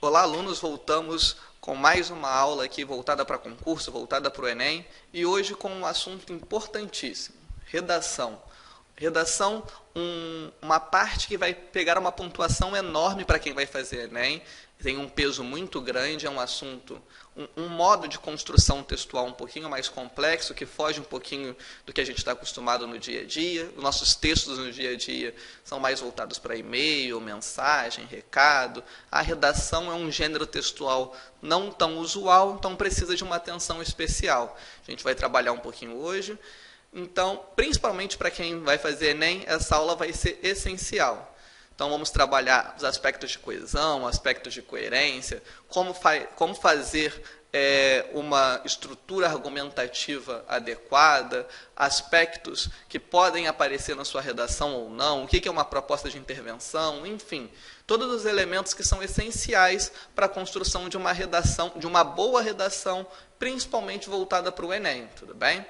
Olá, alunos, voltamos com mais uma aula aqui voltada para concurso, voltada para o Enem, e hoje com um assunto importantíssimo, redação. Redação, uma parte que vai pegar uma pontuação enorme para quem vai fazer Enem, tem um peso muito grande, é um assunto, um modo de construção textual um pouquinho mais complexo, que foge um pouquinho do que a gente está acostumado no dia a dia. Os nossos textos no dia a dia são mais voltados para e-mail, mensagem, recado. A redação é um gênero textual não tão usual, então precisa de uma atenção especial. A gente vai trabalhar um pouquinho hoje. Então, principalmente para quem vai fazer Enem, essa aula vai ser essencial. Então, vamos trabalhar os aspectos de coesão, aspectos de coerência, como fazer uma estrutura argumentativa adequada, aspectos que podem aparecer na sua redação ou não, o que é uma proposta de intervenção, enfim, todos os elementos que são essenciais para a construção de uma redação, de uma boa redação, principalmente voltada para o Enem, tudo bem?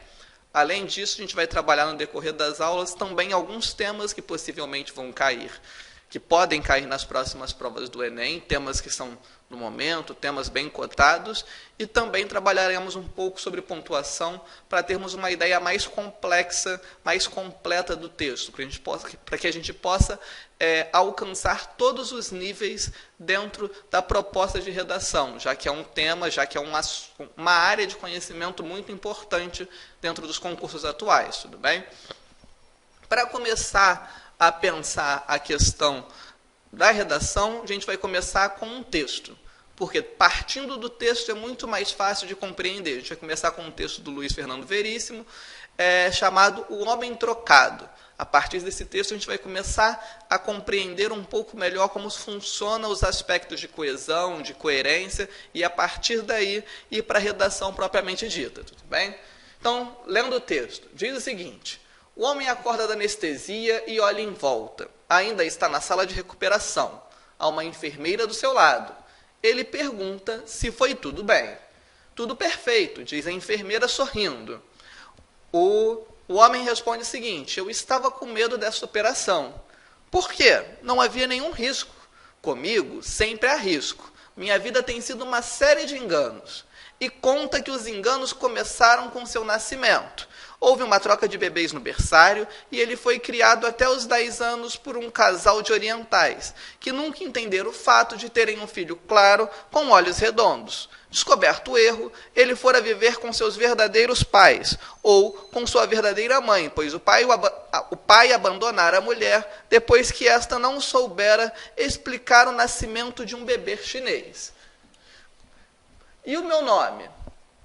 Além disso, a gente vai trabalhar no decorrer das aulas também alguns temas que possivelmente vão cair, que podem cair nas próximas provas do Enem, temas que são no momento, temas bem cotados, e também trabalharemos um pouco sobre pontuação para termos uma ideia mais complexa, mais completa do texto, para que a gente possa alcançar todos os níveis dentro da proposta de redação, já que é um tema, já que é uma área de conhecimento muito importante dentro dos concursos atuais, tudo bem? Para começar a pensar a questão da redação, a gente vai começar com um texto, porque partindo do texto é muito mais fácil de compreender. A gente vai começar com um texto do Luiz Fernando Veríssimo, chamado O Homem Trocado. A partir desse texto, a gente vai começar a compreender um pouco melhor como funcionam os aspectos de coesão, de coerência, e a partir daí ir para a redação propriamente dita, tudo bem? Então, lendo o texto, diz o seguinte: o homem acorda da anestesia e olha em volta. Ainda está na sala de recuperação. Há uma enfermeira do seu lado. Ele pergunta se foi tudo bem. Tudo perfeito, diz a enfermeira sorrindo. O homem responde o seguinte: eu estava com medo dessa operação. Por quê? Não havia nenhum risco. Comigo sempre há risco. Minha vida tem sido uma série de enganos. E conta que os enganos começaram com seu nascimento. Houve uma troca de bebês no berçário e ele foi criado até os 10 anos por um casal de orientais, que nunca entenderam o fato de terem um filho claro com olhos redondos. Descoberto o erro, ele fora viver com seus verdadeiros pais, ou com sua verdadeira mãe, pois o pai abandonara a mulher depois que esta não soubera explicar o nascimento de um bebê chinês. E o meu nome?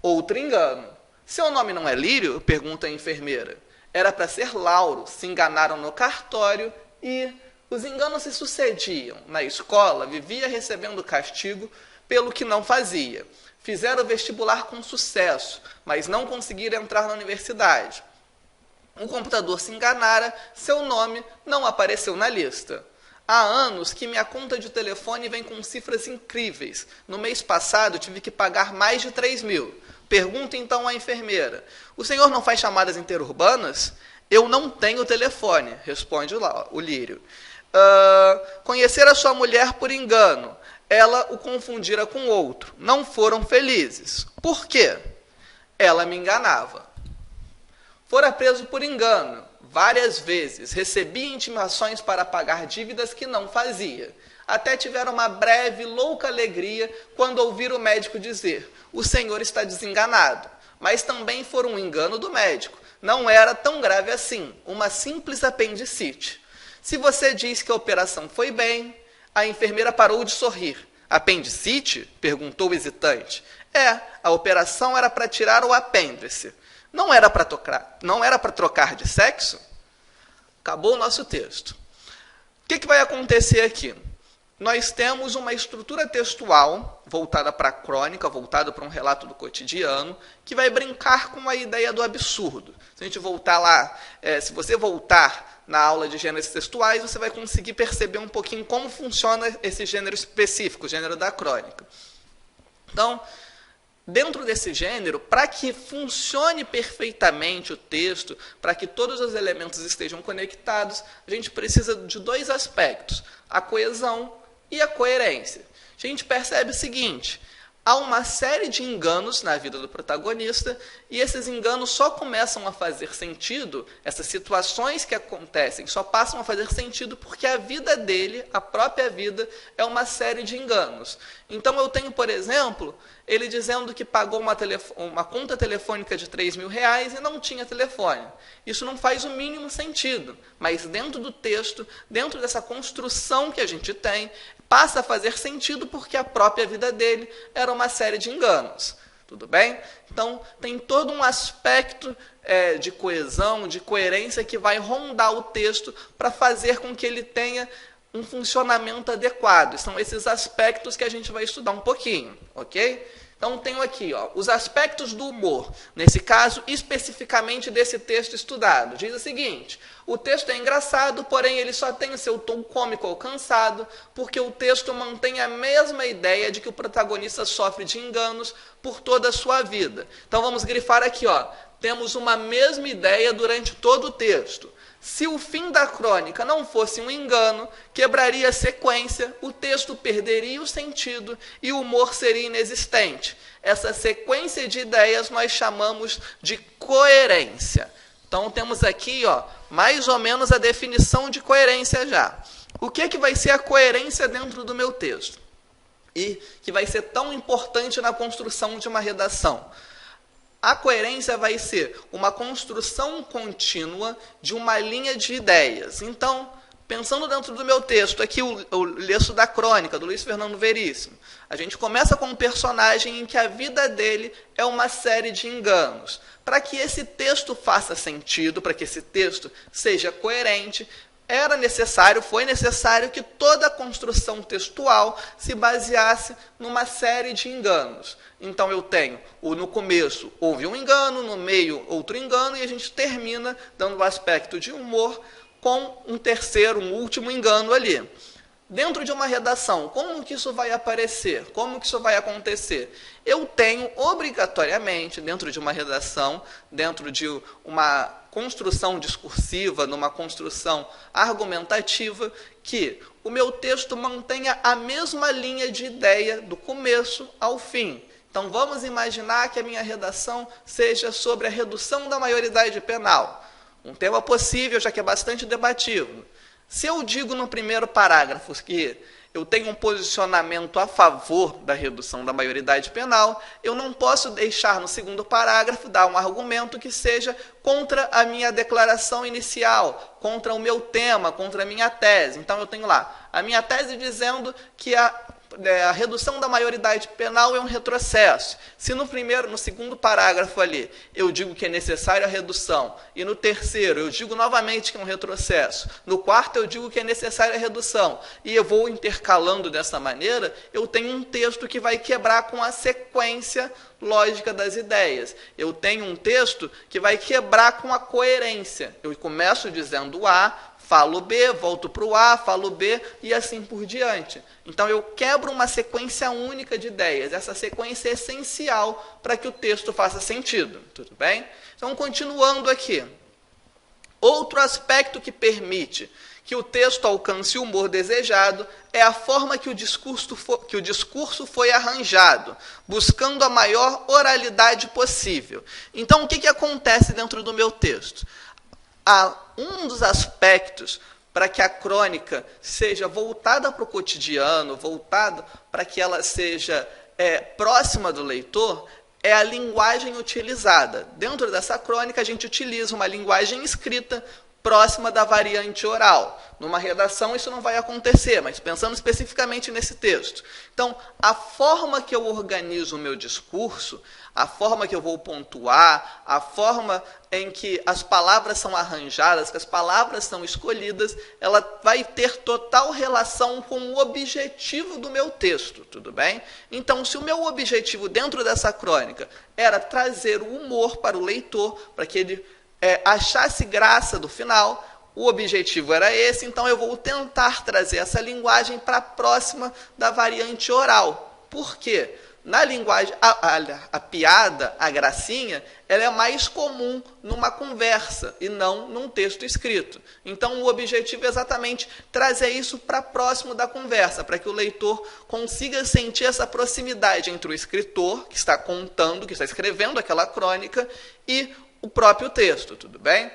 Outro engano. Seu nome não é Lírio? Pergunta a enfermeira. Era para ser Lauro. Se enganaram no cartório e os enganos se sucediam. Na escola, vivia recebendo castigo pelo que não fazia. Fizeram o vestibular com sucesso, mas não conseguiram entrar na universidade. O computador se enganara, seu nome não apareceu na lista. Há anos que minha conta de telefone vem com cifras incríveis. No mês passado, tive que pagar mais de 3 mil. Pergunta então à enfermeira: o senhor não faz chamadas interurbanas? Eu não tenho telefone, responde o Lírio. Conhecer a sua mulher por engano. Ela o confundira com outro. Não foram felizes. Por quê? Ela me enganava. Fora preso por engano. Várias vezes recebia intimações para pagar dívidas que não fazia. Até tiveram uma breve, louca alegria quando ouviram o médico dizer: o senhor está desenganado. Mas também foi um engano do médico. Não era tão grave assim, uma simples apendicite. Se você diz que a operação foi bem, a enfermeira parou de sorrir. Apendicite? Perguntou hesitante. A operação era para tirar o apêndice. Não era para trocar de sexo? Acabou o nosso texto. O que vai acontecer aqui? Nós temos uma estrutura textual voltada para a crônica, voltada para um relato do cotidiano, que vai brincar com a ideia do absurdo. Se a gente voltar lá, se você voltar na aula de gêneros textuais, você vai conseguir perceber um pouquinho como funciona esse gênero específico, o gênero da crônica. Então, dentro desse gênero, para que funcione perfeitamente o texto, para que todos os elementos estejam conectados, a gente precisa de 2 aspectos: a coesão e a coerência. a gente percebe o seguinte: há uma série de enganos na vida do protagonista e esses enganos só começam a fazer sentido, essas situações que acontecem só passam a fazer sentido porque a vida dele, a própria vida, é uma série de enganos. Então eu tenho, por exemplo, ele dizendo que pagou uma conta telefônica de R$3.000 e não tinha telefone. Isso não faz o mínimo sentido, mas dentro do texto, dentro dessa construção que a gente tem, passa a fazer sentido porque a própria vida dele era uma série de enganos. Tudo bem? Então, tem todo um aspecto de coesão, de coerência que vai rondar o texto para fazer com que ele tenha um funcionamento adequado. São esses aspectos que a gente vai estudar um pouquinho, ok? Então, tenho aqui os aspectos do humor, nesse caso, especificamente desse texto estudado. Diz o seguinte: o texto é engraçado, porém ele só tem o seu tom cômico alcançado, porque o texto mantém a mesma ideia de que o protagonista sofre de enganos por toda a sua vida. Então, vamos grifar aqui, temos uma mesma ideia durante todo o texto. Se o fim da crônica não fosse um engano, quebraria a sequência, o texto perderia o sentido e o humor seria inexistente. Essa sequência de ideias nós chamamos de coerência. Então, temos aqui mais ou menos a definição de coerência já. O que vai ser a coerência dentro do meu texto? E que vai ser tão importante na construção de uma redação? A coerência vai ser uma construção contínua de uma linha de ideias. Então, pensando dentro do meu texto, aqui o Leço da Crônica, do Luiz Fernando Veríssimo, a gente começa com um personagem em que a vida dele é uma série de enganos. Para que esse texto faça sentido, para que esse texto seja coerente, foi necessário que toda a construção textual se baseasse numa série de enganos. Então eu tenho, no começo houve um engano, no meio outro engano, e a gente termina dando o aspecto de humor com um último engano ali. Dentro de uma redação, como que isso vai aparecer? Como que isso vai acontecer? Eu tenho obrigatoriamente, dentro de uma redação, dentro de uma construção discursiva, numa construção argumentativa, que o meu texto mantenha a mesma linha de ideia do começo ao fim. Então, vamos imaginar que a minha redação seja sobre a redução da maioridade penal. Um tema possível, já que é bastante debatido. Se eu digo no primeiro parágrafo que eu tenho um posicionamento a favor da redução da maioridade penal, eu não posso deixar no segundo parágrafo dar um argumento que seja contra a minha declaração inicial, contra o meu tema, contra a minha tese. Então eu tenho lá a minha tese dizendo que a redução da maioridade penal é um retrocesso. Se no segundo parágrafo ali eu digo que é necessária a redução, e no terceiro eu digo novamente que é um retrocesso, no quarto eu digo que é necessária a redução, e eu vou intercalando dessa maneira, eu tenho um texto que vai quebrar com a sequência lógica das ideias. Eu tenho um texto que vai quebrar com a coerência. Eu começo dizendo A, falo B, volto para o A, falo B e assim por diante. Então eu quebro uma sequência única de ideias. Essa sequência é essencial para que o texto faça sentido. Tudo bem? Então, continuando aqui. Outro aspecto que permite que o texto alcance o humor desejado é a forma que o discurso foi arranjado, buscando a maior oralidade possível. Então, o que acontece dentro do meu texto? Um dos aspectos para que a crônica seja voltada para o cotidiano, voltada para que ela seja próxima do leitor, é a linguagem utilizada. Dentro dessa crônica, a gente utiliza uma linguagem escrita próxima da variante oral. Numa redação isso não vai acontecer, mas pensando especificamente nesse texto. Então, a forma que eu organizo o meu discurso, a forma que eu vou pontuar, a forma em que as palavras são arranjadas, que as palavras são escolhidas, ela vai ter total relação com o objetivo do meu texto, tudo bem? Então, se o meu objetivo dentro dessa crônica era trazer o humor para o leitor, para que ele achasse graça do final, o objetivo era esse, então eu vou tentar trazer essa linguagem para próxima da variante oral. Por quê? Na linguagem, a piada, a gracinha, ela é mais comum numa conversa e não num texto escrito. Então, o objetivo é exatamente trazer isso para próximo da conversa, para que o leitor consiga sentir essa proximidade entre o escritor, que está contando, que está escrevendo aquela crônica, e o próprio texto, tudo bem?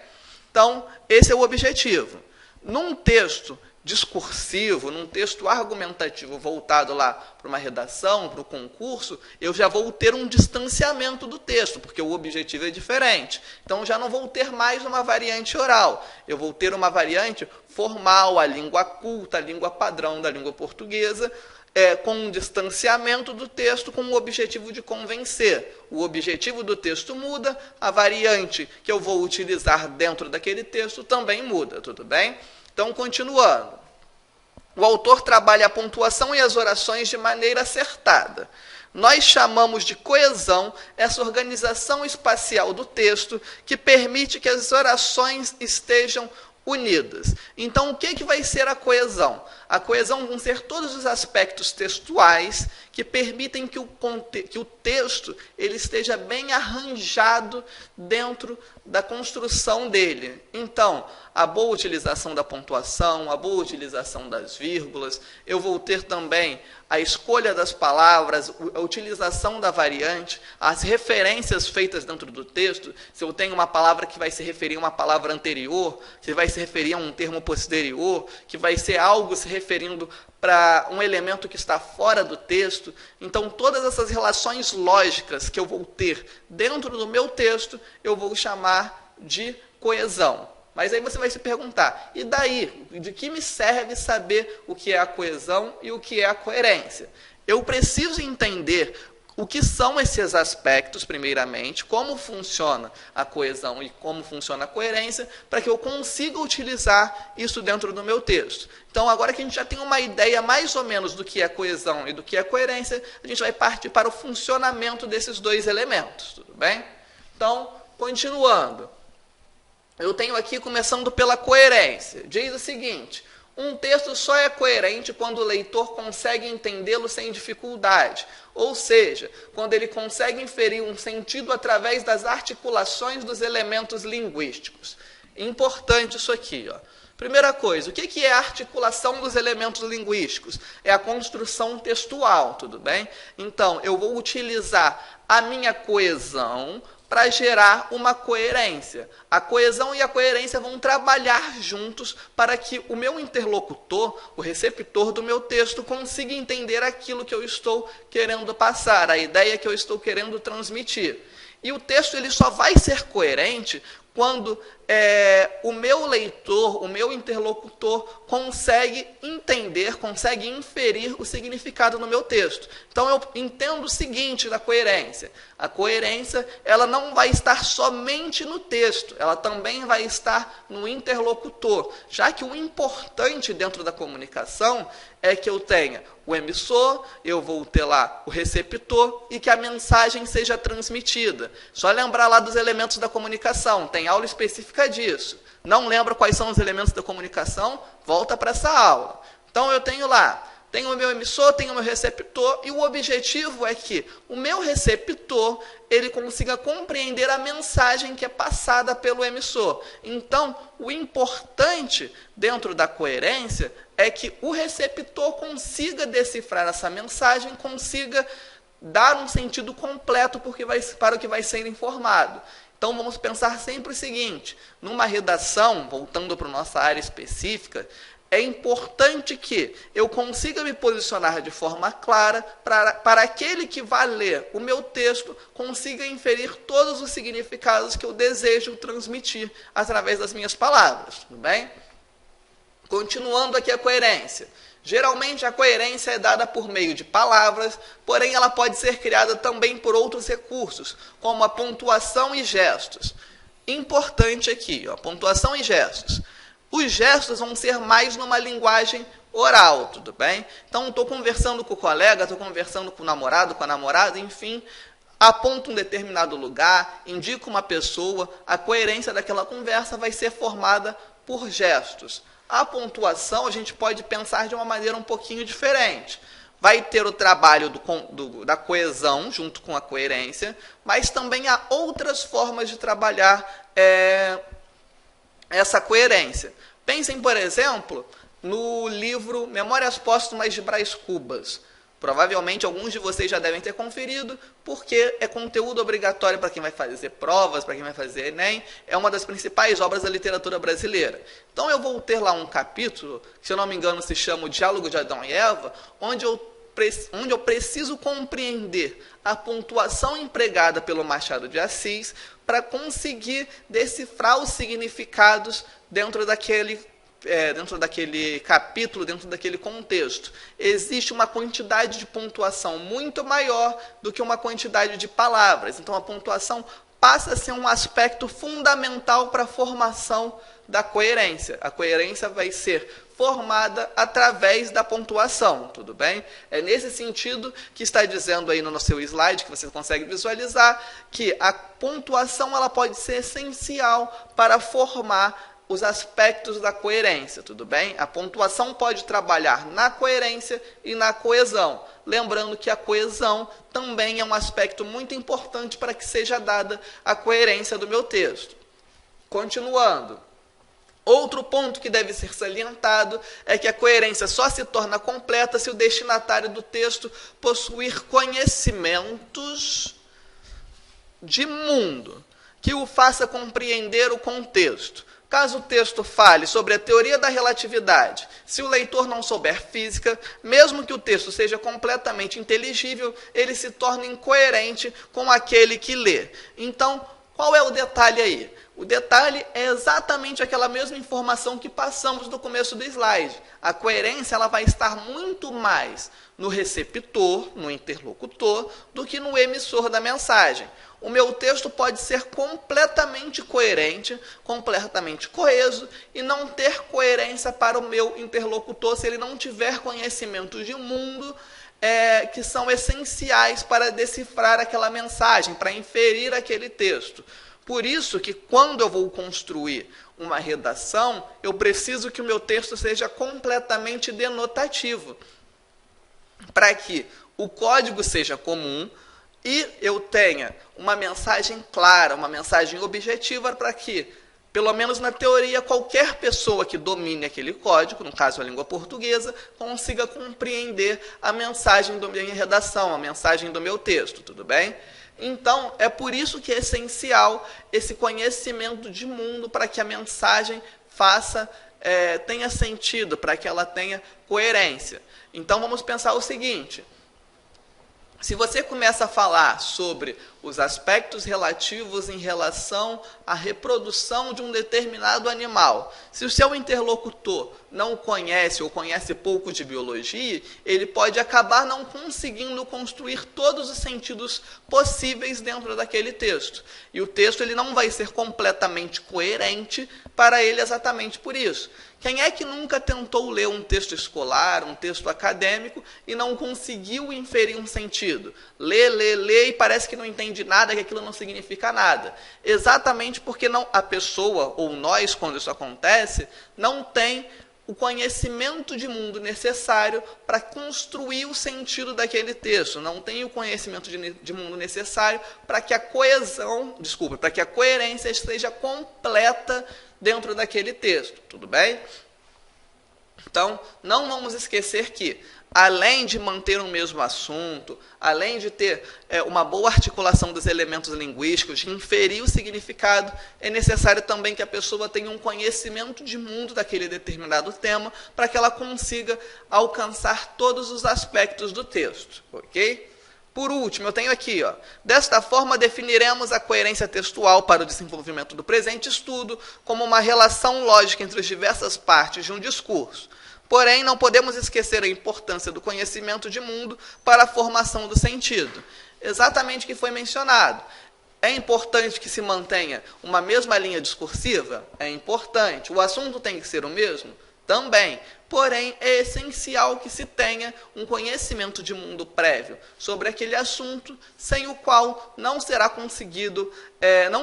Então, esse é o objetivo. Num texto discursivo, num texto argumentativo voltado lá para uma redação, para o concurso, eu já vou ter um distanciamento do texto, porque o objetivo é diferente. Então, já não vou ter mais uma variante oral. Eu vou ter uma variante formal, a língua culta, a língua padrão da língua portuguesa, com um distanciamento do texto com o objetivo de convencer. O objetivo do texto muda, a variante que eu vou utilizar dentro daquele texto também muda, tudo bem? Então, continuando. O autor trabalha a pontuação e as orações de maneira acertada. Nós chamamos de coesão essa organização espacial do texto que permite que as orações estejam unidas. Então, o que vai ser a coesão? A coesão vão ser todos os aspectos textuais que permitem que o texto ele esteja bem arranjado dentro da construção dele. Então, a boa utilização da pontuação, a boa utilização das vírgulas, eu vou ter também a escolha das palavras, a utilização da variante, as referências feitas dentro do texto. Se eu tenho uma palavra que vai se referir a uma palavra anterior, que vai se referir a um termo posterior, que vai ser algo se referindo para um elemento que está fora do texto. Então, todas essas relações lógicas que eu vou ter dentro do meu texto, eu vou chamar de coesão. Mas aí você vai se perguntar, e daí? De que me serve saber o que é a coesão e o que é a coerência? Eu preciso entender o que são esses aspectos, primeiramente, como funciona a coesão e como funciona a coerência, para que eu consiga utilizar isso dentro do meu texto. Então, agora que a gente já tem uma ideia mais ou menos do que é coesão e do que é coerência, a gente vai partir para o funcionamento desses dois elementos, tudo bem? Então, continuando. Eu tenho aqui, começando pela coerência. Diz o seguinte: um texto só é coerente quando o leitor consegue entendê-lo sem dificuldade, ou seja, quando ele consegue inferir um sentido através das articulações dos elementos linguísticos. Importante isso aqui, ó. Primeira coisa, o que é a articulação dos elementos linguísticos? É a construção textual, tudo bem? Então, eu vou utilizar a minha coesão para gerar uma coerência. A coesão e a coerência vão trabalhar juntos para que o meu interlocutor, o receptor do meu texto, consiga entender aquilo que eu estou querendo passar, a ideia que eu estou querendo transmitir. E o texto ele só vai ser coerente quando o meu leitor, o meu interlocutor, consegue entender, consegue inferir o significado no meu texto. Então, eu entendo o seguinte da coerência. A coerência ela não vai estar somente no texto, ela também vai estar no interlocutor, já que o importante dentro da comunicação é que eu tenha o emissor, eu vou ter lá o receptor e que a mensagem seja transmitida. Só lembrar lá dos elementos da comunicação, tem aula específica disso. Não lembra quais são os elementos da comunicação? Volta para essa aula. Então, eu tenho lá, tenho o meu emissor, tenho o meu receptor, e o objetivo é que o meu receptor ele consiga compreender a mensagem que é passada pelo emissor. Então, o importante dentro da coerência é que o receptor consiga decifrar essa mensagem, consiga dar um sentido completo para o que vai ser informado. Então, vamos pensar sempre o seguinte: numa redação, voltando para a nossa área específica, é importante que eu consiga me posicionar de forma clara para aquele que vai ler o meu texto consiga inferir todos os significados que eu desejo transmitir através das minhas palavras, tudo bem? Continuando aqui a coerência. Geralmente a coerência é dada por meio de palavras, porém ela pode ser criada também por outros recursos, como a pontuação e gestos. Importante aqui, ó, pontuação e gestos. Os gestos vão ser mais numa linguagem oral, tudo bem? Então, estou conversando com o colega, estou conversando com o namorado, com a namorada, enfim, aponto um determinado lugar, indico uma pessoa, a coerência daquela conversa vai ser formada por gestos. A pontuação a gente pode pensar de uma maneira um pouquinho diferente. vai ter o trabalho da coesão junto com a coerência, mas também há outras formas de trabalhar essa coerência. Pensem, por exemplo, no livro Memórias Póstumas de Brás Cubas. Provavelmente alguns de vocês já devem ter conferido, porque é conteúdo obrigatório para quem vai fazer provas, para quem vai fazer Enem, é uma das principais obras da literatura brasileira. Então eu vou ter lá um capítulo, que se eu não me engano se chama O Diálogo de Adão e Eva, onde eu preciso compreender a pontuação empregada pelo Machado de Assis para conseguir decifrar os significados dentro daquele capítulo, dentro daquele contexto. Existe uma quantidade de pontuação muito maior do que uma quantidade de palavras. Então, a pontuação passa a ser um aspecto fundamental para a formação da coerência. A coerência vai ser formada através da pontuação, tudo bem? É nesse sentido que está dizendo aí no seu slide, que você consegue visualizar, que a pontuação ela pode ser essencial para formar os aspectos da coerência, tudo bem? A pontuação pode trabalhar na coerência e na coesão. Lembrando que a coesão também é um aspecto muito importante para que seja dada a coerência do meu texto. Continuando. Outro ponto que deve ser salientado é que a coerência só se torna completa se o destinatário do texto possuir conhecimentos de mundo que o faça compreender o contexto. Caso o texto fale sobre a teoria da relatividade, se o leitor não souber física, mesmo que o texto seja completamente inteligível, ele se torna incoerente com aquele que lê. Então, qual é o detalhe aí? O detalhe é exatamente aquela mesma informação que passamos no começo do slide. A coerência ela vai estar muito mais no receptor, no interlocutor, do que no emissor da mensagem. O meu texto pode ser completamente coerente, completamente coeso, e não ter coerência para o meu interlocutor se ele não tiver conhecimentos de mundo que são essenciais para decifrar aquela mensagem, para inferir aquele texto. Por isso que quando eu vou construir uma redação, eu preciso que o meu texto seja completamente denotativo, para que o código seja comum e eu tenha uma mensagem clara, uma mensagem objetiva para que, pelo menos na teoria, qualquer pessoa que domine aquele código, no caso a língua portuguesa, consiga compreender a mensagem da minha redação, a mensagem do meu texto, tudo bem? Então, é por isso que é essencial esse conhecimento de mundo para que a mensagem tenha sentido, para que ela tenha coerência. Então, vamos pensar o seguinte. Se você começa a falar sobre os aspectos relativos em relação à reprodução de um determinado animal, se o seu interlocutor não conhece ou conhece pouco de biologia, ele pode acabar não conseguindo construir todos os sentidos possíveis dentro daquele texto. E o texto ele não vai ser completamente coerente para ele exatamente por isso. Quem é que nunca tentou ler um texto escolar, um texto acadêmico, e não conseguiu inferir um sentido? Lê, e parece que não entende nada, que aquilo não significa nada. Exatamente porque a pessoa, ou nós, quando isso acontece, não tem o conhecimento de mundo necessário para construir o sentido daquele texto. Não tem o conhecimento de mundo necessário para que a para que a coerência esteja completa dentro daquele texto, tudo bem? Então, não vamos esquecer que, além de manter o mesmo assunto, além de ter uma boa articulação dos elementos linguísticos, de inferir o significado, é necessário também que a pessoa tenha um conhecimento de mundo daquele determinado tema, para que ela consiga alcançar todos os aspectos do texto, ok? Por último, eu tenho aqui, desta forma definiremos a coerência textual para o desenvolvimento do presente estudo como uma relação lógica entre as diversas partes de um discurso. Porém, não podemos esquecer a importância do conhecimento de mundo para a formação do sentido. Exatamente o que foi mencionado. É importante que se mantenha uma mesma linha discursiva? É importante. O assunto tem que ser o mesmo? Também. Porém, é essencial que se tenha um conhecimento de mundo prévio sobre aquele assunto, sem o qual não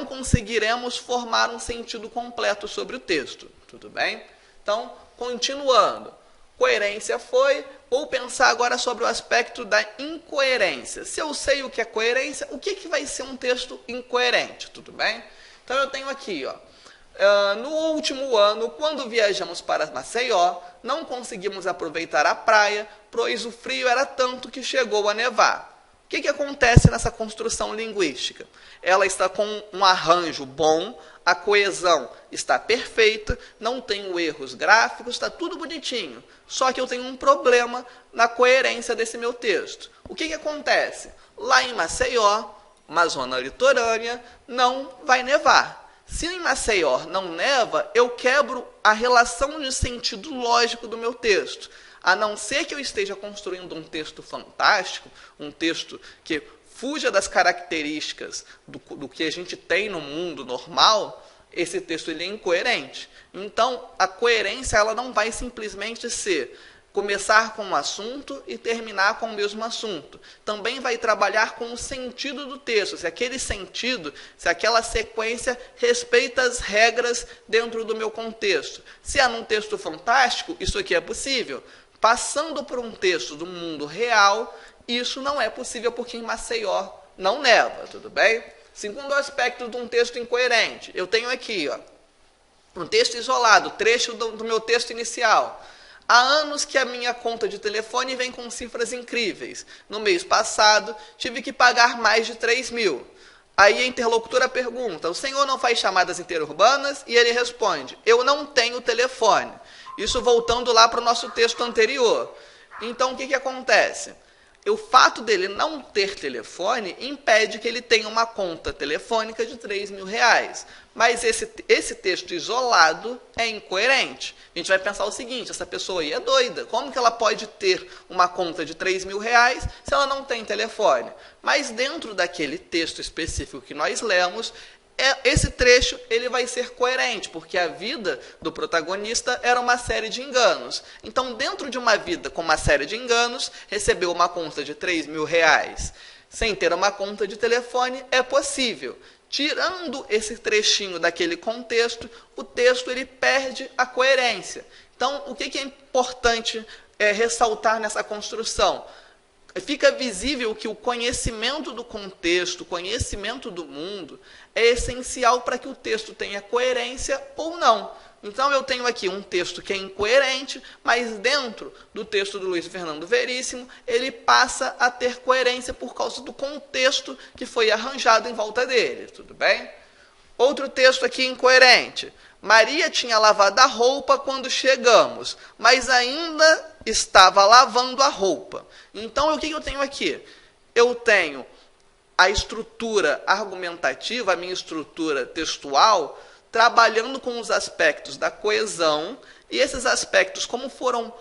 conseguiremos formar um sentido completo sobre o texto. Tudo bem? Então, continuando. Coerência foi. Vou pensar agora sobre o aspecto da incoerência. Se eu sei o que é coerência, o que vai ser um texto incoerente? Tudo bem? Então eu tenho aqui, ó. No último ano, quando viajamos para Maceió, não conseguimos aproveitar a praia, pois o frio era tanto que chegou a nevar. O que acontece nessa construção linguística? Ela está com um arranjo bom, a coesão está perfeita, não tenho erros gráficos, está tudo bonitinho. Só que eu tenho um problema na coerência desse meu texto. O que acontece? Lá em Maceió, uma zona litorânea, não vai nevar. Se em Maceió não neva, eu quebro a relação de sentido lógico do meu texto. A não ser que eu esteja construindo um texto fantástico, um texto que fuja das características do que a gente tem no mundo normal, esse texto ele é incoerente. Então, a coerência ela não vai simplesmente ser começar com um assunto e terminar com o mesmo assunto. Também vai trabalhar com o sentido do texto, se aquele sentido, se aquela sequência respeita as regras dentro do meu contexto. Se é num texto fantástico, isso aqui é possível. Passando por um texto do mundo real, isso não é possível porque em Maceió não neva, tudo bem? Segundo aspecto de um texto incoerente, eu tenho aqui, ó, um texto isolado, trecho do meu texto inicial. Há anos que a minha conta de telefone vem com cifras incríveis. No mês passado, tive que pagar mais de 3 mil. Aí a interlocutora pergunta, o senhor não faz chamadas interurbanas? E ele responde, eu não tenho telefone. Isso voltando lá para o nosso texto anterior. Então, o que acontece? O fato dele não ter telefone impede que ele tenha uma conta telefônica de 3 mil reais. Mas esse texto isolado é incoerente. A gente vai pensar o seguinte, essa pessoa aí é doida. Como que ela pode ter uma conta de 3 mil reais se ela não tem telefone? Mas dentro daquele texto específico que nós lemos, esse trecho ele vai ser coerente, porque a vida do protagonista era uma série de enganos. Então, dentro de uma vida com uma série de enganos, recebeu uma conta de 3 mil reais sem ter uma conta de telefone, é possível. Tirando esse trechinho daquele contexto, o texto ele perde a coerência. Então, o que é importante ressaltar nessa construção? Fica visível que o conhecimento do contexto, o conhecimento do mundo, é essencial para que o texto tenha coerência ou não. Então, eu tenho aqui um texto que é incoerente, mas dentro do texto do Luiz Fernando Veríssimo, ele passa a ter coerência por causa do contexto que foi arranjado em volta dele. Tudo bem? Outro texto aqui incoerente. Maria tinha lavado a roupa quando chegamos, mas ainda estava lavando a roupa. Então, o que eu tenho aqui? Eu tenho a estrutura argumentativa, a minha estrutura textual, trabalhando com os aspectos da coesão, e esses aspectos, como foram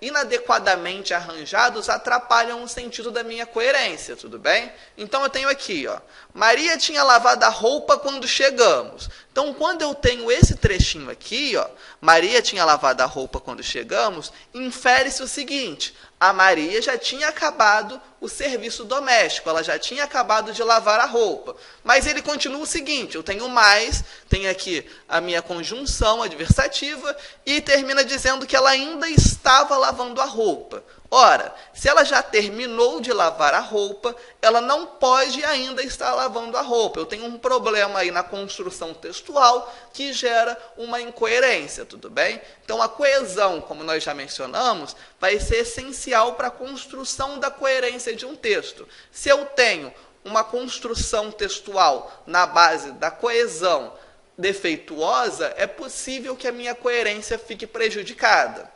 inadequadamente arranjados, atrapalham o sentido da minha coerência, tudo bem? Então, eu tenho aqui, ó, Maria tinha lavado a roupa quando chegamos. Então, quando eu tenho esse trechinho aqui, ó, Maria tinha lavado a roupa quando chegamos, infere-se o seguinte, a Maria já tinha acabado o serviço doméstico, ela já tinha acabado de lavar a roupa. Mas ele continua o seguinte, eu tenho mais, tenho aqui a minha conjunção adversativa, e termina dizendo que ela ainda estava lavando a roupa. Ora, se ela já terminou de lavar a roupa, ela não pode ainda estar lavando a roupa. Eu tenho um problema aí na construção textual que gera uma incoerência, tudo bem? Então, a coesão, como nós já mencionamos, vai ser essencial para a construção da coerência de um texto. Se eu tenho uma construção textual na base da coesão defeituosa, é possível que a minha coerência fique prejudicada.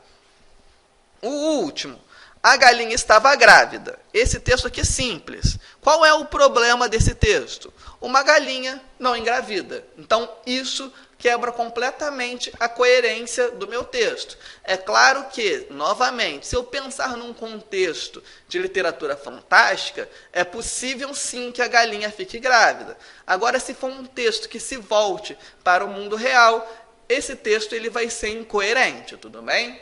O último. A galinha estava grávida. Esse texto aqui é simples. Qual é o problema desse texto? Uma galinha não engravida. Então, isso quebra completamente a coerência do meu texto. É claro que, novamente, se eu pensar num contexto de literatura fantástica, é possível sim que a galinha fique grávida. Agora, se for um texto que se volte para o mundo real, esse texto ele vai ser incoerente, tudo bem?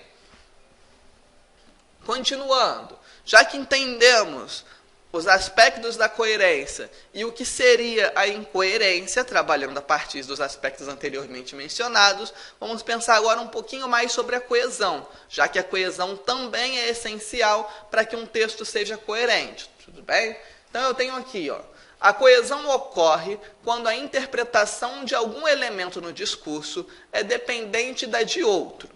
Continuando, já que entendemos os aspectos da coerência e o que seria a incoerência, trabalhando a partir dos aspectos anteriormente mencionados, vamos pensar agora um pouquinho mais sobre a coesão, já que a coesão também é essencial para que um texto seja coerente. Tudo bem? Então eu tenho aqui, a coesão ocorre quando a interpretação de algum elemento no discurso é dependente da de outro.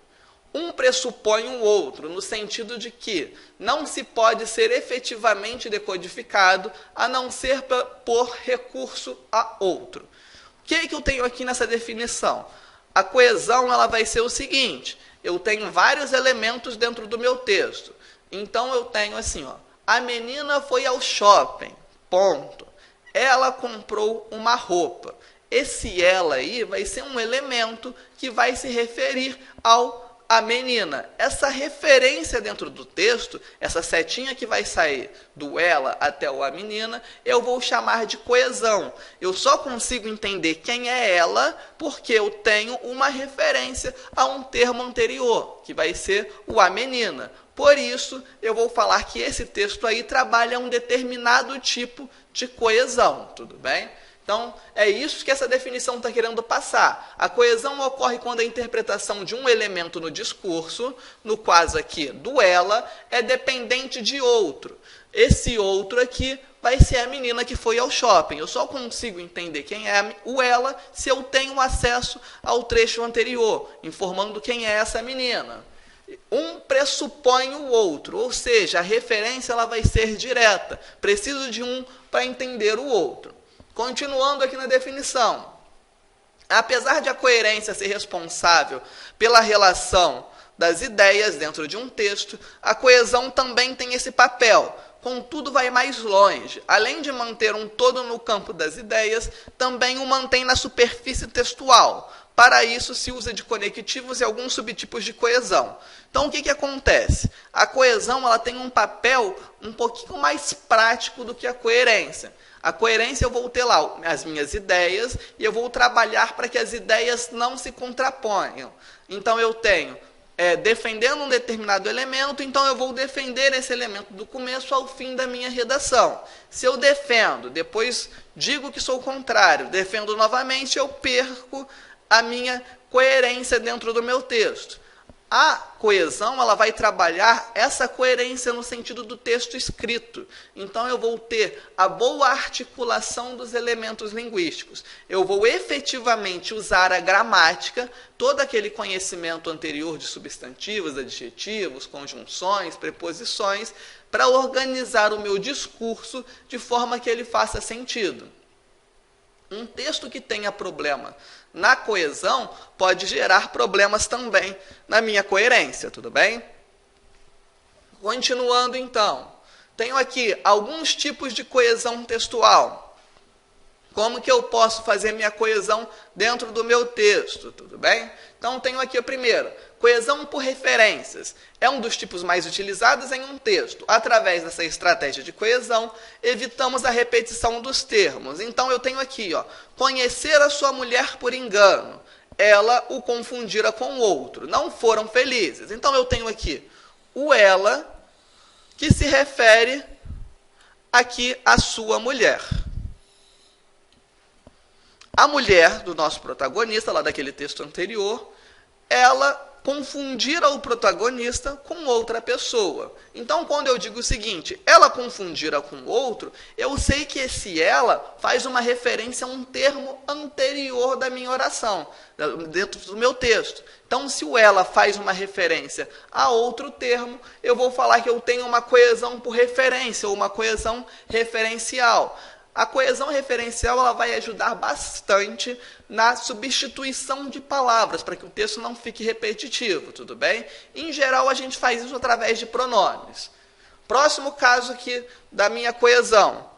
Um pressupõe o outro, no sentido de que não se pode ser efetivamente decodificado a não ser por recurso a outro. O que eu tenho aqui nessa definição? A coesão ela vai ser o seguinte: eu tenho vários elementos dentro do meu texto. Então eu tenho assim, a menina foi ao shopping, ponto. Ela comprou uma roupa. Esse ela aí vai ser um elemento que vai se referir a menina. Essa referência dentro do texto, essa setinha que vai sair do ela até o a menina, eu vou chamar de coesão. Eu só consigo entender quem é ela porque eu tenho uma referência a um termo anterior, que vai ser o a menina. Por isso, eu vou falar que esse texto aí trabalha um determinado tipo de coesão, tudo bem? Então, é isso que essa definição está querendo passar. A coesão ocorre quando a interpretação de um elemento no discurso, no caso aqui do ela, é dependente de outro. Esse outro aqui vai ser a menina que foi ao shopping. Eu só consigo entender quem é o ela se eu tenho acesso ao trecho anterior, informando quem é essa menina. Um pressupõe o outro, ou seja, a referência ela vai ser direta. Preciso de um para entender o outro. Continuando aqui na definição. Apesar de a coerência ser responsável pela relação das ideias dentro de um texto, a coesão também tem esse papel. Contudo, vai mais longe. Além de manter um todo no campo das ideias, também o mantém na superfície textual. Para isso, se usa de conectivos e alguns subtipos de coesão. Então, o que acontece? A coesão ela tem um papel um pouquinho mais prático do que a coerência. A coerência eu vou ter lá as minhas ideias e eu vou trabalhar para que as ideias não se contraponham. Então, eu tenho defendendo um determinado elemento, então eu vou defender esse elemento do começo ao fim da minha redação. Se eu defendo, depois digo que sou contrário, defendo novamente, eu perco a minha coerência dentro do meu texto. A coesão ela vai trabalhar essa coerência no sentido do texto escrito. Então, eu vou ter a boa articulação dos elementos linguísticos. Eu vou efetivamente usar a gramática, todo aquele conhecimento anterior de substantivos, adjetivos, conjunções, preposições, para organizar o meu discurso de forma que ele faça sentido. Um texto que tenha problema na coesão pode gerar problemas também na minha coerência, tudo bem? Continuando então, tenho aqui alguns tipos de coesão textual. Como que eu posso fazer minha coesão dentro do meu texto, tudo bem? Então, tenho aqui a primeira, coesão por referências. É um dos tipos mais utilizados em um texto. Através dessa estratégia de coesão, evitamos a repetição dos termos. Então, eu tenho aqui, conhecer a sua mulher por engano. Ela o confundira com outro. Não foram felizes. Então, eu tenho aqui o ela, que se refere aqui à sua mulher. A mulher do nosso protagonista, lá daquele texto anterior, ela confundira o protagonista com outra pessoa. Então, quando eu digo o seguinte, ela confundira com outro, eu sei que esse ela faz uma referência a um termo anterior da minha oração, dentro do meu texto. Então, se o ela faz uma referência a outro termo, eu vou falar que eu tenho uma coesão por referência, ou uma coesão referencial. A coesão referencial ela vai ajudar bastante na substituição de palavras, para que o texto não fique repetitivo, tudo bem? Em geral, a gente faz isso através de pronomes. Próximo caso aqui da minha coesão.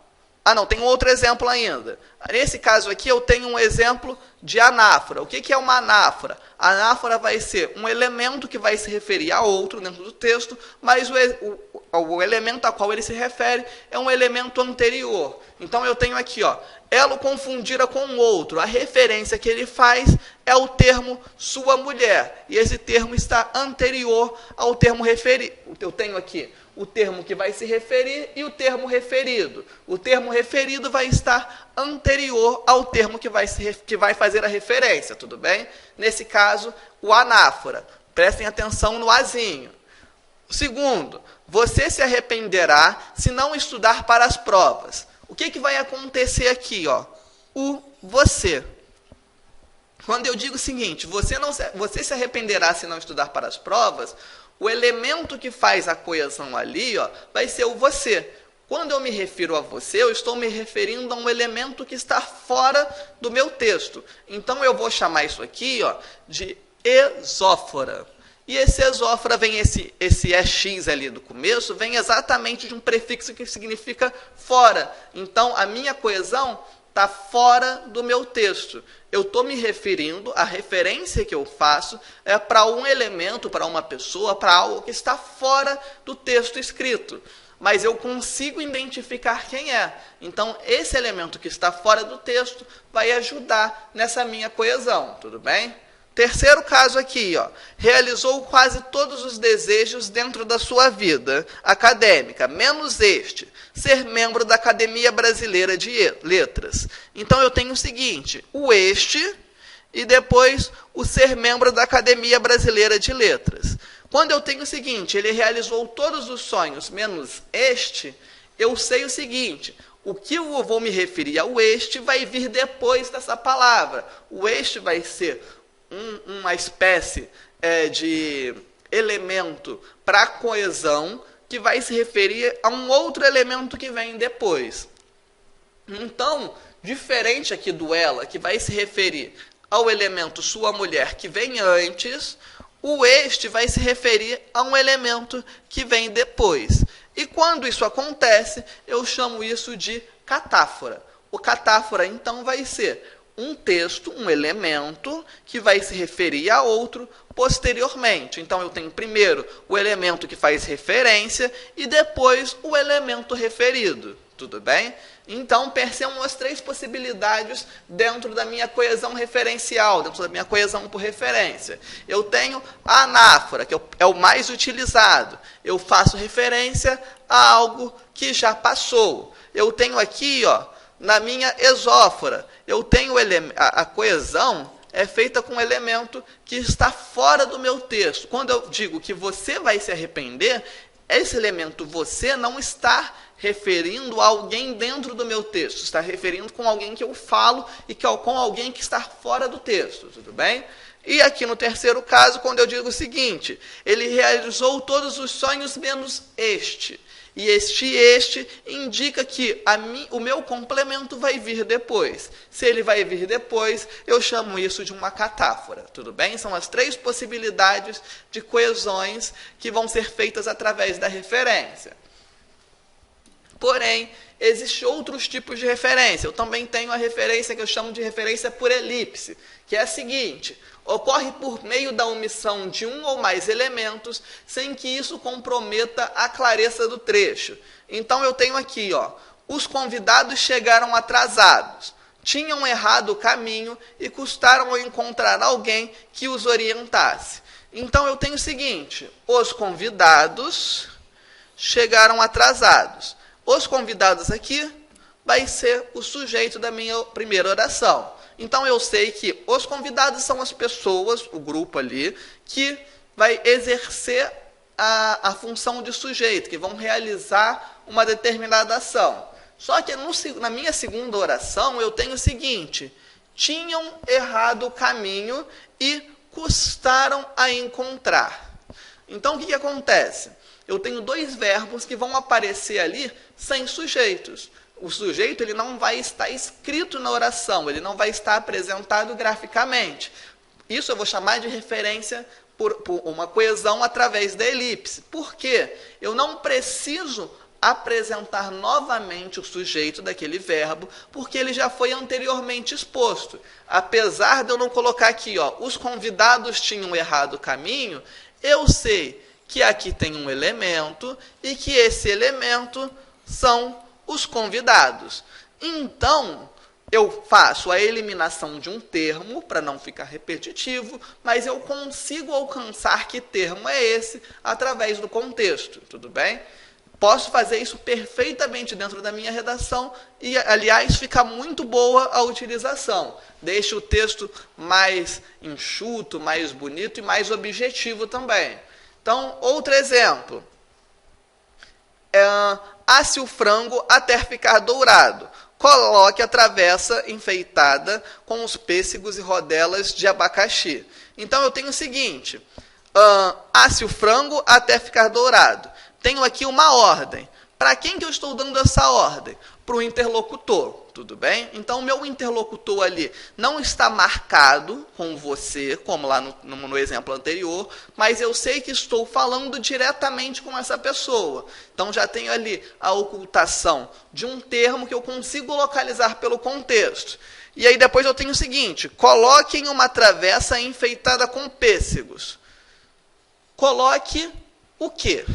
Tem um outro exemplo ainda. Nesse caso aqui, eu tenho um exemplo de anáfora. O que é uma anáfora? A anáfora vai ser um elemento que vai se referir a outro dentro do texto, mas o elemento a qual ele se refere é um elemento anterior. Então, eu tenho aqui, ela o confundira com o outro. A referência que ele faz é o termo sua mulher. E esse termo está anterior ao termo referido. Eu tenho aqui o termo que vai se referir e o termo referido. O termo referido vai estar anterior ao termo que vai fazer a referência, tudo bem? Nesse caso, o anáfora. Prestem atenção no azinho. Segundo, você se arrependerá se não estudar para as provas. O que vai acontecer aqui? O você. Quando eu digo o seguinte, você se arrependerá se não estudar para as provas, o elemento que faz a coesão ali vai ser o você. Quando eu me refiro a você, eu estou me referindo a um elemento que está fora do meu texto. Então, eu vou chamar isso aqui de exófora. E esse exófora, vem esse EX ali do começo, vem exatamente de um prefixo que significa fora. Então, a minha coesão está fora do meu texto. Eu estou me referindo, a referência que eu faço é para um elemento, para uma pessoa, para algo que está fora do texto escrito. Mas eu consigo identificar quem é. Então, esse elemento que está fora do texto vai ajudar nessa minha coesão, tudo bem? Terceiro caso aqui, realizou quase todos os desejos dentro da sua vida acadêmica, menos este, ser membro da Academia Brasileira de Letras. Então, eu tenho o seguinte, o este e depois o ser membro da Academia Brasileira de Letras. Quando eu tenho o seguinte, ele realizou todos os sonhos, menos este, eu sei o seguinte, o que eu vou me referir ao este vai vir depois dessa palavra. O este vai ser uma espécie de elemento para coesão que vai se referir a um outro elemento que vem depois. Então, diferente aqui do ela, que vai se referir ao elemento sua mulher que vem antes, o este vai se referir a um elemento que vem depois. E quando isso acontece, eu chamo isso de catáfora. O catáfora, então, vai ser um texto, um elemento, que vai se referir a outro posteriormente. Então, eu tenho primeiro o elemento que faz referência e depois o elemento referido. Tudo bem? Então, percebam as três possibilidades dentro da minha coesão referencial, dentro da minha coesão por referência. Eu tenho a anáfora, que é o mais utilizado. Eu faço referência a algo que já passou. Eu tenho aqui, na minha exófora, eu tenho a coesão é feita com um elemento que está fora do meu texto. Quando eu digo que você vai se arrepender, esse elemento você não está referindo a alguém dentro do meu texto, está referindo com alguém que eu falo e com alguém que está fora do texto, tudo bem? E aqui no terceiro caso, quando eu digo o seguinte, ele realizou todos os sonhos menos este. E este indica que o meu complemento vai vir depois. Se ele vai vir depois, eu chamo isso de uma catáfora. Tudo bem? São as três possibilidades de coesões que vão ser feitas através da referência. Porém, existem outros tipos de referência. Eu também tenho a referência que eu chamo de referência por elipse, que é a seguinte: ocorre por meio da omissão de um ou mais elementos, sem que isso comprometa a clareza do trecho. Então, eu tenho aqui, os convidados chegaram atrasados, tinham errado o caminho e custaram a encontrar alguém que os orientasse. Então, eu tenho o seguinte: os convidados chegaram atrasados. Os convidados aqui vai ser o sujeito da minha primeira oração. Então, eu sei que os convidados são as pessoas, o grupo ali, que vai exercer a função de sujeito, que vão realizar uma determinada ação. Só que na minha segunda oração, eu tenho o seguinte: tinham errado o caminho e custaram a encontrar. Então, o que acontece? Eu tenho dois verbos que vão aparecer ali sem sujeitos. O sujeito ele não vai estar escrito na oração, ele não vai estar apresentado graficamente. Isso eu vou chamar de referência por uma coesão através da elipse. Por quê? Eu não preciso apresentar novamente o sujeito daquele verbo, porque ele já foi anteriormente exposto. Apesar de eu não colocar aqui, os convidados tinham errado o caminho, eu sei que aqui tem um elemento e que esse elemento são os convidados. Então, eu faço a eliminação de um termo, para não ficar repetitivo, mas eu consigo alcançar que termo é esse através do contexto, tudo bem? Posso fazer isso perfeitamente dentro da minha redação e, aliás, fica muito boa a utilização. Deixa o texto mais enxuto, mais bonito e mais objetivo também. Então, outro exemplo. Asse o frango até ficar dourado. Coloque a travessa enfeitada com os pêssegos e rodelas de abacaxi. Então, eu tenho o seguinte. Asse o frango até ficar dourado. Tenho aqui uma ordem. Para quem que eu estou dando essa ordem? Para o interlocutor, tudo bem? Então, o meu interlocutor ali não está marcado com você, como lá no exemplo anterior, mas eu sei que estou falando diretamente com essa pessoa. Então, já tenho ali a ocultação de um termo que eu consigo localizar pelo contexto. E aí, depois eu tenho o seguinte, coloquem uma travessa enfeitada com pêssegos. Coloque o quê?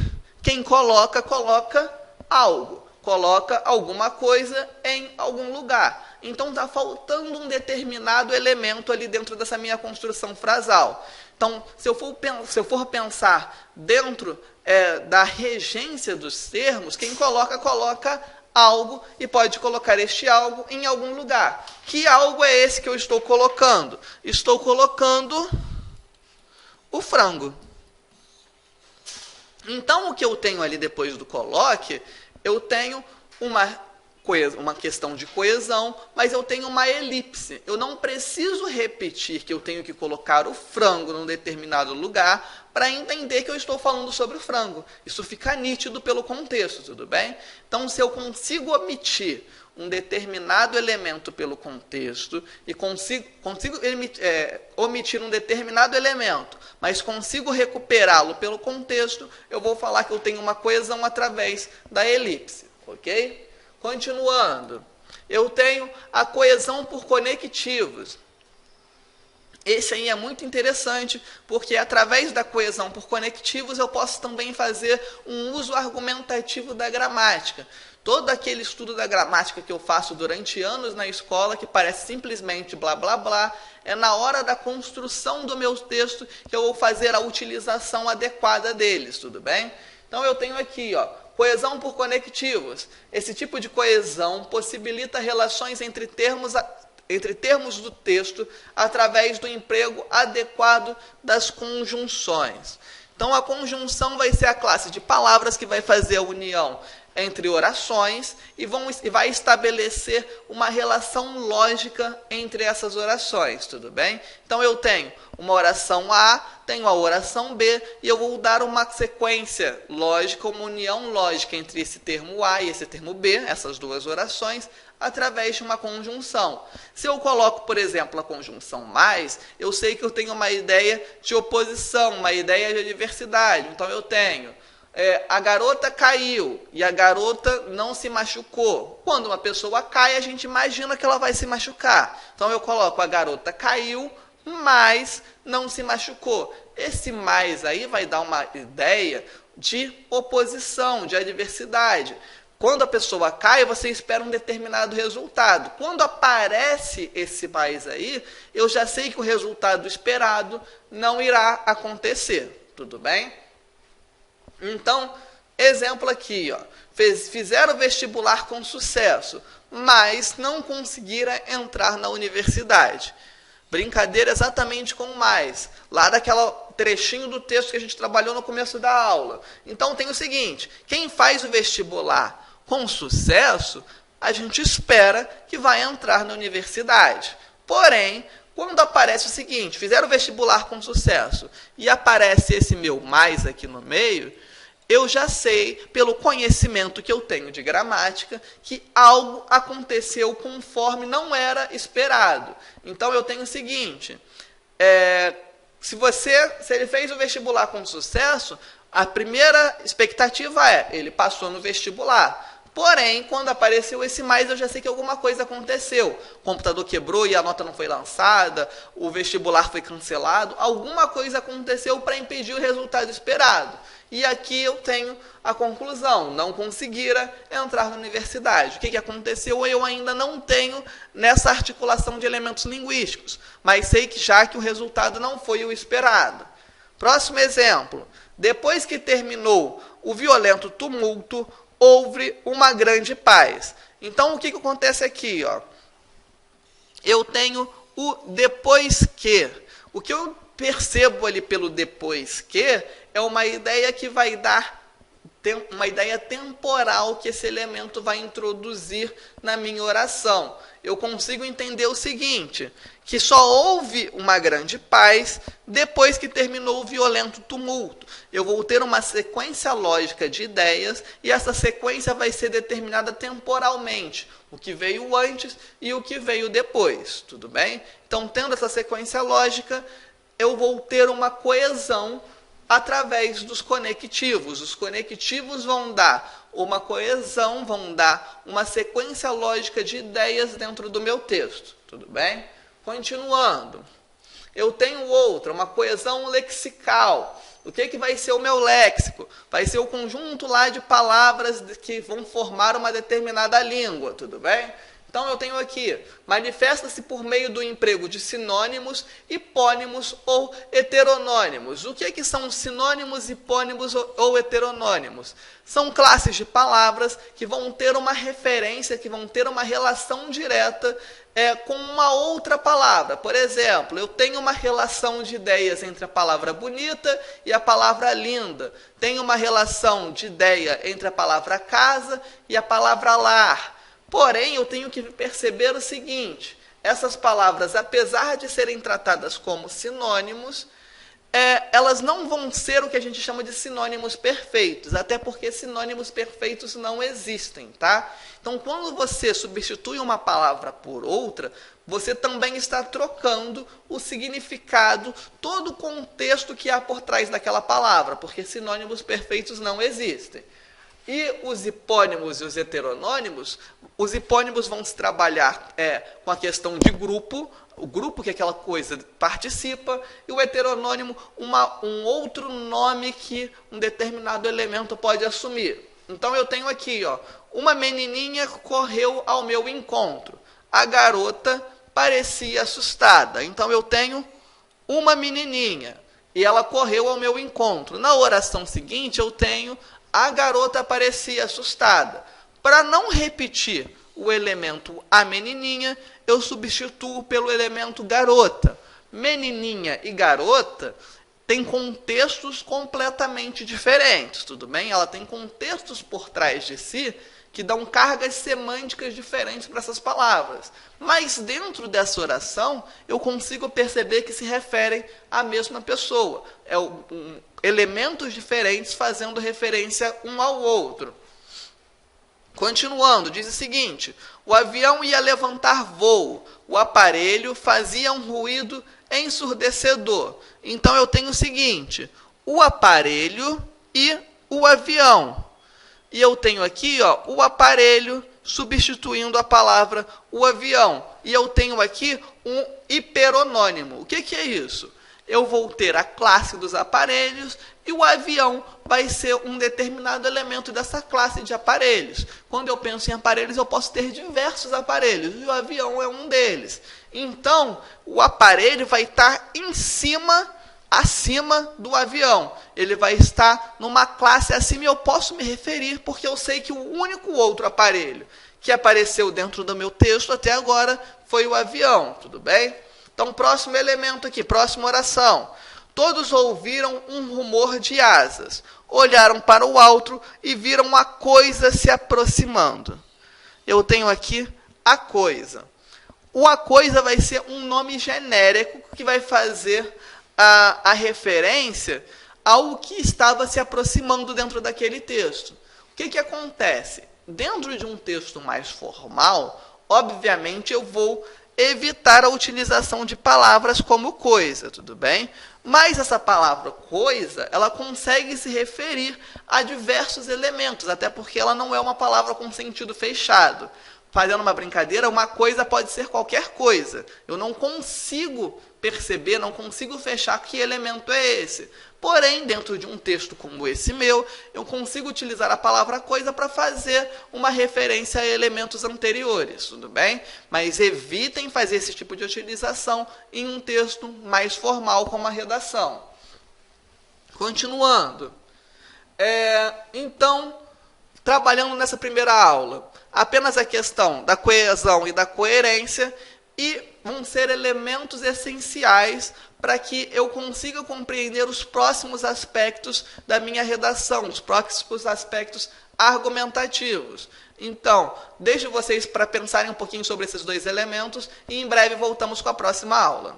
Quem coloca, coloca algo. Coloca alguma coisa em algum lugar. Então, está faltando um determinado elemento ali dentro dessa minha construção frasal. Então, se eu for pensar dentro da regência dos termos, quem coloca, coloca algo e pode colocar este algo em algum lugar. Que algo é esse que eu estou colocando? Estou colocando o frango. Então, o que eu tenho ali depois do coloque, eu tenho uma questão de coesão, mas eu tenho uma elipse. Eu não preciso repetir que eu tenho que colocar o frango num determinado lugar para entender que eu estou falando sobre o frango. Isso fica nítido pelo contexto, tudo bem? Então, se eu consigo omitir um determinado elemento pelo contexto e consigo omitir um determinado elemento, mas consigo recuperá-lo pelo contexto, eu vou falar que eu tenho uma coesão através da elipse, ok? Continuando, eu tenho a coesão por conectivos. Esse aí é muito interessante, porque através da coesão por conectivos eu posso também fazer um uso argumentativo da gramática. Todo aquele estudo da gramática que eu faço durante anos na escola, que parece simplesmente blá, blá, blá, é na hora da construção do meu texto que eu vou fazer a utilização adequada deles, tudo bem? Então, eu tenho aqui, coesão por conectivos. Esse tipo de coesão possibilita relações entre termos do texto através do emprego adequado das conjunções. Então, a conjunção vai ser a classe de palavras que vai fazer a união entre orações e vai estabelecer uma relação lógica entre essas orações, tudo bem? Então, eu tenho uma oração A, tenho a oração B, e eu vou dar uma sequência lógica, uma união lógica entre esse termo A e esse termo B, essas duas orações, através de uma conjunção. Se eu coloco, por exemplo, a conjunção mais, eu sei que eu tenho uma ideia de oposição, uma ideia de adversidade. Então, eu tenho a garota caiu e a garota não se machucou. Quando uma pessoa cai, a gente imagina que ela vai se machucar. Então, eu coloco a garota caiu, mas não se machucou. Esse mais aí vai dar uma ideia de oposição, de adversidade. Quando a pessoa cai, você espera um determinado resultado. Quando aparece esse mais aí, eu já sei que o resultado esperado não irá acontecer. Tudo bem? Então, exemplo aqui, fizeram vestibular com sucesso, mas não conseguiram entrar na universidade. Brincadeira exatamente com o mais, lá daquela trechinho do texto que a gente trabalhou no começo da aula. Então, tem o seguinte, quem faz o vestibular com sucesso, a gente espera que vai entrar na universidade. Porém, quando aparece o seguinte, fizeram o vestibular com sucesso, e aparece esse meu mais aqui no meio, eu já sei, pelo conhecimento que eu tenho de gramática, que algo aconteceu conforme não era esperado. Então, eu tenho o seguinte, se ele fez o vestibular com sucesso, a primeira expectativa ele passou no vestibular. Porém, quando apareceu esse mais, eu já sei que alguma coisa aconteceu. O computador quebrou e a nota não foi lançada, o vestibular foi cancelado, alguma coisa aconteceu para impedir o resultado esperado. E aqui eu tenho a conclusão, não conseguira entrar na universidade. O que aconteceu? Eu ainda não tenho nessa articulação de elementos linguísticos, mas sei que já que o resultado não foi o esperado. Próximo exemplo. Depois que terminou o violento tumulto, houve uma grande paz. Então, o que acontece aqui? Ó? Eu tenho o depois que. O que eu percebo ali pelo depois que é uma ideia que vai dar uma ideia temporal que esse elemento vai introduzir na minha oração. Eu consigo entender o seguinte, que só houve uma grande paz depois que terminou o violento tumulto. Eu vou ter uma sequência lógica de ideias e essa sequência vai ser determinada temporalmente. O que veio antes e o que veio depois, tudo bem? Então, tendo essa sequência lógica, eu vou ter uma coesão através dos conectivos. Os conectivos vão dar uma coesão, vão dar uma sequência lógica de ideias dentro do meu texto. Tudo bem? Continuando. Eu tenho outra, uma coesão lexical. O que vai ser o meu léxico? Vai ser o conjunto lá de palavras que vão formar uma determinada língua. Tudo bem? Então, eu tenho aqui, manifesta-se por meio do emprego de sinônimos, hipônimos ou heteronônimos. O que são sinônimos, hipônimos ou heteronônimos? São classes de palavras que vão ter uma referência, que vão ter uma relação direta com uma outra palavra. Por exemplo, eu tenho uma relação de ideias entre a palavra bonita e a palavra linda. Tenho uma relação de ideia entre a palavra casa e a palavra lar. Porém, eu tenho que perceber o seguinte, essas palavras, apesar de serem tratadas como sinônimos, elas não vão ser o que a gente chama de sinônimos perfeitos, até porque sinônimos perfeitos não existem, tá? Então, quando você substitui uma palavra por outra, você também está trocando o significado, todo o contexto que há por trás daquela palavra, porque sinônimos perfeitos não existem. E os hipônimos e os heteronônimos, os hipônimos vão se trabalhar com a questão de grupo, o grupo que aquela coisa participa, e o heteronônimo, um outro nome que um determinado elemento pode assumir. Então, eu tenho aqui, ó, uma menininha correu ao meu encontro. A garota parecia assustada. Então, eu tenho uma menininha e ela correu ao meu encontro. Na oração seguinte, eu tenho a garota parecia assustada. Para não repetir o elemento a menininha, eu substituo pelo elemento garota. Menininha e garota têm contextos completamente diferentes, tudo bem? Ela tem contextos por trás de si que dão cargas semânticas diferentes para essas palavras. Mas dentro dessa oração, eu consigo perceber que se referem à mesma pessoa. Elementos diferentes fazendo referência um ao outro. Continuando, diz o seguinte, o avião ia levantar voo, o aparelho fazia um ruído ensurdecedor. Então, eu tenho o seguinte, o aparelho e o avião. E eu tenho aqui, ó, o aparelho substituindo a palavra o avião. E eu tenho aqui um hiperonônimo. O que é isso? Eu vou ter a classe dos aparelhos e o avião vai ser um determinado elemento dessa classe de aparelhos. Quando eu penso em aparelhos, eu posso ter diversos aparelhos e o avião é um deles. Então, o aparelho vai estar acima do avião. Ele vai estar numa classe acima e eu posso me referir porque eu sei que o único outro aparelho que apareceu dentro do meu texto até agora foi o avião, tudo bem? Então, próximo elemento aqui, próxima oração. Todos ouviram um rumor de asas, olharam para o alto e viram uma coisa se aproximando. Eu tenho aqui a coisa. O a coisa vai ser um nome genérico que vai fazer a referência ao que estava se aproximando dentro daquele texto. O que acontece? Dentro de um texto mais formal, obviamente eu vou evitar a utilização de palavras como coisa, tudo bem? Mas essa palavra coisa, ela consegue se referir a diversos elementos, até porque ela não é uma palavra com sentido fechado. Fazendo uma brincadeira, uma coisa pode ser qualquer coisa. Eu não consigo perceber, não consigo fechar que elemento é esse. Porém, dentro de um texto como esse meu, eu consigo utilizar a palavra coisa para fazer uma referência a elementos anteriores, tudo bem? Mas evitem fazer esse tipo de utilização em um texto mais formal como a redação. Continuando. Então, trabalhando nessa primeira aula, apenas a questão da coesão e da coerência, e vão ser elementos essenciais para que eu consiga compreender os próximos aspectos da minha redação, os próximos aspectos argumentativos. Então, deixo vocês para pensarem um pouquinho sobre esses dois elementos e em breve voltamos com a próxima aula.